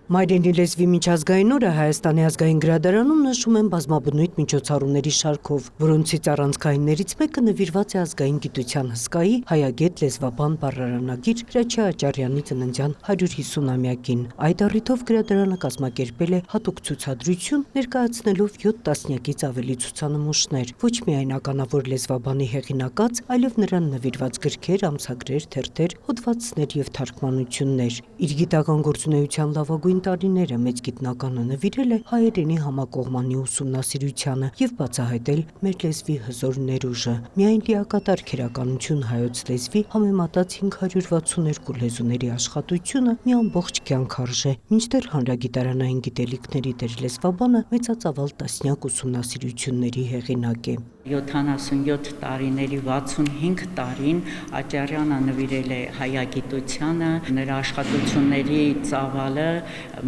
Մայրենի լեզվի միջազգային օրը Հայաստանի ազգային գրադարանում նշում են բազմաբնույթ միջոցառումների շարքով, որոնցից առանցքայիններից մեկը նվիրված է ազգային գիտության հսկայի հայագետ լեզվաբան բառարանագիր Հրաչյա Աճարյանի ծննդյան 150-ամյակին։ Այդ առիթով գրադարանը կազմակերպել է հատուկ ցուցադրություն, ներկայացնելով 7 տասնյակից ավելի ցուցանմուշներ, ոչ միայն ականավոր լեզվաբանի հեղինակած, այլև նրան նվիրված գրքեր, ամսագրեր, թերթեր, հոդվածներ և թարգմանություններ։ Իր գիտական գործունեության լավագույն տարիները մեծ գիտնականը նվիրել է հայերենի համակողմանի ուսումնասիրությանը և բացահայտել մեր լեզվի հզոր ներուժը։ Միայն լիակատար քերականություն հայոց լեզվի համեմատած 562 լեզուների աշխատությունը մի ամբողջ կյանք արժե, մինչդեռ հանրագիտարանային գիտելիքների տեր լեզվաբանը մեծածավալ տասնյակ ուսումնասիրությունների հեղինակ է։ 77 տարիների 65 տարին Աճարյանը նվիրել է հայագիտությանը, նրա աշխատությունների ծավալը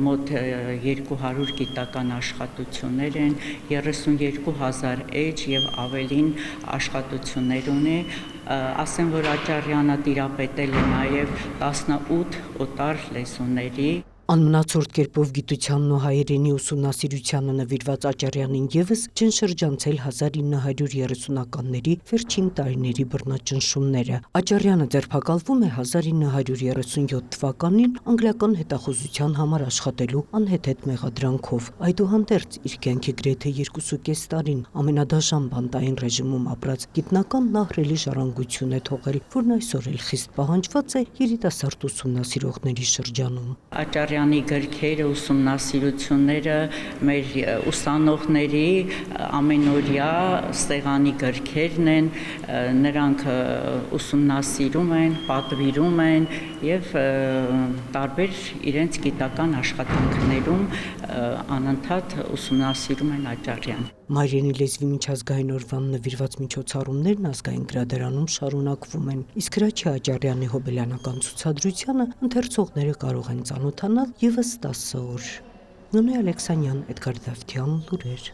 մոտ 200 գիտական աշխատություններ են, 32,000 էջ և ավելին աշխատություններ ունի։ Ասեմ, որ Աճարյանը տիրապետել է նաև 18 օտար լեզուների։ Անմնացորդ կերպով գիտությանն ու հայերենի ուսումնասիրությանը նվիրված Աճարյանին ևս չեն շրջանցել 1930-ականների վերջին տարիների բռնաճնշումները։ Աճարյանը ձերբակալվում է 1937 թվականին անգլիական հետախուզության համար աշխատելու անհեթեթ մեղադրանքով։ Այդուհանդերձ իր կյանքի գրեթե 2,5 տարին ամենադաժան բանտային ռեժիմում ապրած գիտնականն ահռելի ժառանգություն է թողել, որն այսօր էլ խիստ պահանջված է երիտասարդ ուսումնասիրողների շրջանում։ Աճարյանի գրքերը, ուսումնասիրությունները մեր ուսանողների ամենօրյա սեղանի գրքերն են, նրանք ուսումնասիրում են, պատվիրում են և տարբեր իրենց գիտական աշխատանքներում անընդհատ ուսումնասիրում են Աճարյան։ Մայրենի լեզվի միջազգային օրվան նվիրված միջոցառումներն ազգային գրադարանում շարունակվում են, իսկ Հրաչյա Աճարյանի հոբելյանական ցուցադրությանը ընթերցողները կարող են ծանոթանալ ևս 10 օր։ Նոնե Ալեքսանյան, Էդգար Դավթյան, լուրեր։